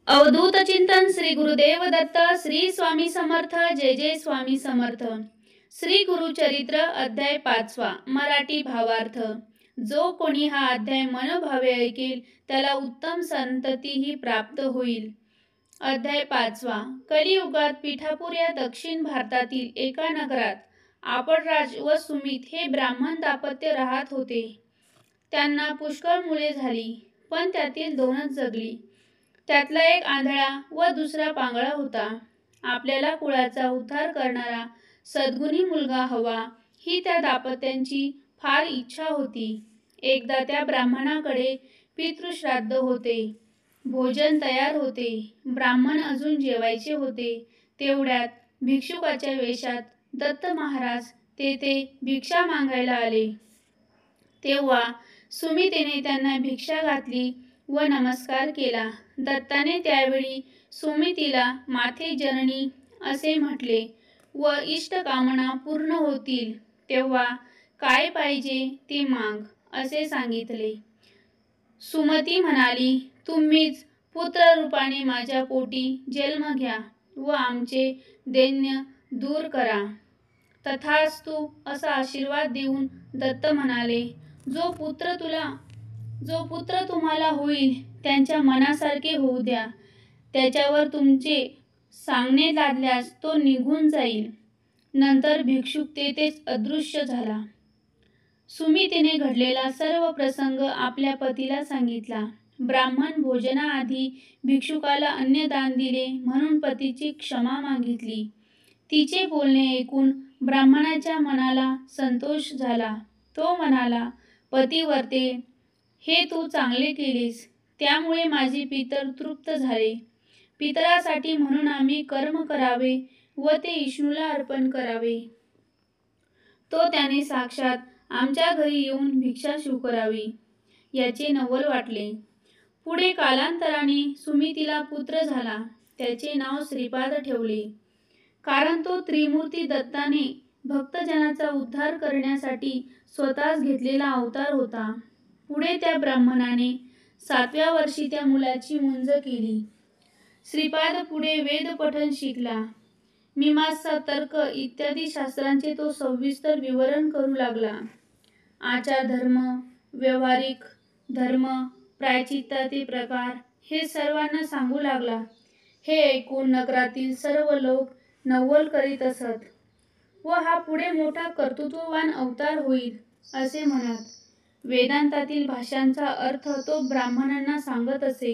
अवधूत चिंतन श्री गुरुदेव दत्त श्री स्वामी समर्थ जय जय स्वामी समर्थ। श्री गुरुचरित्र अध्याय 5 मराठी भावार्थ। जो कोणी हा अध्याय मनोभावे ऐकेल त्याला उत्तम संततीही प्राप्त होईल। अध्याय 5 कलियुगात पीठापूर या दक्षिण भारतातील एका नगरात आपळराज व सुमित हे ब्राह्मण दाम्पत्य राहत होते। त्यांना पुष्कळ मुले झाली, पण त्यातील 2च जगली। त्यातला एक आंधळा व दुसरा पांगळा होता। आपल्याला कुळाचा उद्धार करणारा सद्गुणी मुलगा हवा ही त्या दाम्पत्यांची फार इच्छा होती। एकदा त्या ब्राह्मणाकडे पितृश्राद्ध होते। भोजन तयार होते। ब्राह्मण अजून जेवायचे होते। तेवढ्यात भिक्षुकाच्या वेशात दत्त महाराज तेथे भिक्षा मागायला आले। तेव्हा सुमितेने त्यांना भिक्षा घातली व नमस्कार केला। दत्ताने त्यावेळी सुमितीला माथे जननी असे म्हटले व इष्टकामना पूर्ण होतील तेव्हा काय पाहिजे ते माग असे सांगितले। सुमती म्हणाली, तुम्हीच पुत्ररूपाने माझ्या पोटी जन्म घ्या व आमचे दैन्य दूर करा। तथास्तु असा आशीर्वाद देऊन दत्त म्हणाले, जो पुत्र तुम्हाला होईल त्यांच्या मनासारखे होऊ द्या। त्याच्यावर तुमचे सांगणे लादल्यास तो निघून जाईल। नंतर भिक्षुक तेथेच अदृश्य झाला। सुमितीने घडलेला सर्व प्रसंग आपल्या पतीला सांगितला। ब्राह्मण भोजनाआधी भिक्षुकाला अन्नदान दिले म्हणून पतीची क्षमा मागितली। तिचे बोलणे ऐकून ब्राह्मणाच्या मनाला संतोष झाला। तो म्हणाला, पतिव्रते, हे तू चांगले केलेस, त्यामुळे माझे पितर तृप्त झाले। पितरासाठी म्हणून आम्ही कर्म करावे व ते विष्णूला अर्पण करावे। तो त्याने साक्षात आमच्या घरी येऊन भिक्षा स्वीकारावी याचे नवल वाटले। पुढे कालांतराने सुमितीला पुत्र झाला। त्याचे नाव श्रीपाद ठेवले, कारण तो त्रिमूर्ती दत्ताने भक्तजनाचा उद्धार करण्यासाठी स्वतःच घेतलेला अवतार होता। पुढे त्या ब्राह्मणाने 7व्या वर्षी त्या मुलाची मुंज केली। श्रीपाद पुढे वेदपठण शिकला। मीमांसा, तर्क इत्यादी शास्त्रांचे तो सविस्तर विवरण करू लागला। आचार धर्म, व्यावहारिक धर्म, प्रायश्चित्ताचे प्रकार हे सर्वांना सांगू लागला। हे ऐकून नगरातील सर्व लोक नवल करीत असत व हा पुढे मोठा कर्तृत्ववान अवतार होईल असे म्हणत। वेदांतातील भाषांचा अर्थ तो ब्राह्मणांना सांगत असे।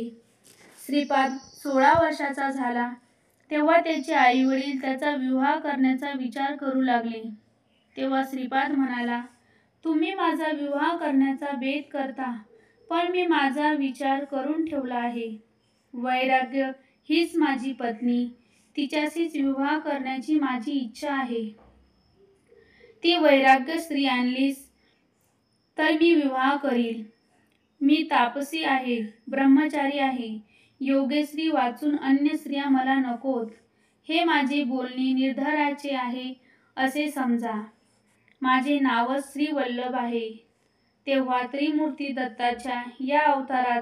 श्रीपाद 16 वर्षाचा झाला तेव्हा त्याचे आईवडील त्याचा विवाह करण्याचा विचार करू लागले। तेव्हा श्रीपाद म्हणाला, तुम्ही माझा विवाह करण्याचा बेत करता, पण मी माझा विचार करून ठेवला आहे। वैराग्य हीच माझी पत्नी, तिच्याशीच विवाह करण्याची माझी इच्छा आहे। ती वैराग्य स्त्री आणलीस तर मी विवाह करील। मी तापसी आहे, ब्रह्मचारी आहे। योगेश्वरी वाचून अन्य स्त्रिया मला नकोत, हे माझे बोलणे निर्धाराचे आहे असे समजा। माझे नावच श्रीवल्लभ आहे। तेव्हा त्रिमूर्ती दत्ताच्या या अवतारात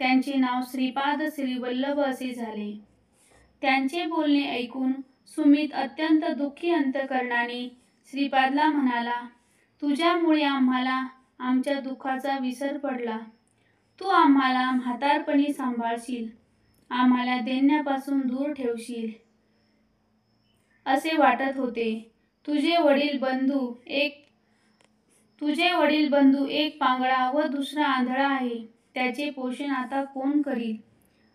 त्यांचे नाव श्रीपाद श्रीवल्लभ असे झाले। त्यांचे बोलणे ऐकून सुमित अत्यंत दुःखी अंतःकरणाने श्रीपादला म्हणाला, तुझ्यामुळे आम्हाला आमच्या दुःखाचा विसर पडला। तू आम्हाला म्हातारपणी सांभाळशील, आम्हाला दैन्यापासून दूर ठेवशील असे वाटत होते। तुझे वडील बंधू एक पांगळा व दुसरा आंधळा आहे। त्याचे पोषण आता कोण करील?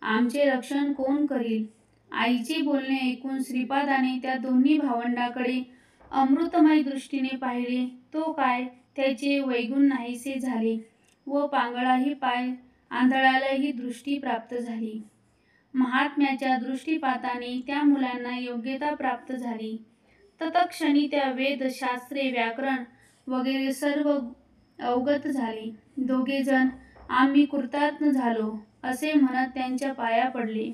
आमचे रक्षण कोण करील? आईचे बोलणे ऐकून श्रीपादाने त्या दोन्ही भावंडांकडे अमृतमय दृष्टीने पाहिले। तो काय, त्याचे वैगुण नाहीसे झाले व पांगळाही पाय, आंधळ्यालाही दृष्टी प्राप्त झाली। महात्म्याच्या दृष्टिपाताने त्या मुलांना योग्यता प्राप्त झाली। तत्क्षणी त्या वेद, शास्त्रे, व्याकरण वगैरे सर्व अवगत झाले। दोघेजण आम्ही कृतार्थ झालो असे म्हणत त्यांच्या पाया पडले।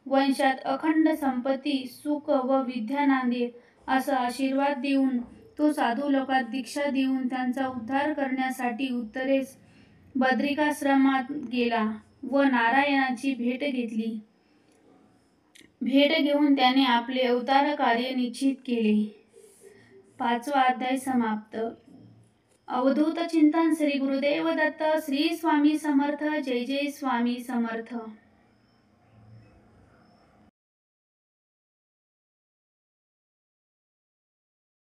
वंशात अखंड संपत्ती, सुख व विद्या नांदेल असा आशीर्वाद देऊन तो साधू लोकात दीक्षा देऊन त्यांचा उद्धार करण्यासाठी उत्तरेस बद्रिकाश्रमात गेला। व नारायणाची भेट घेतली. भेट घेऊन त्याने आपले अवतार कार्य निश्चित केले. 5वा अध्याय समाप्त. अवधूत चिंतन. श्री गुरुदेव दत्त. श्री स्वामी समर्थ. जय जय स्वामी समर्थ.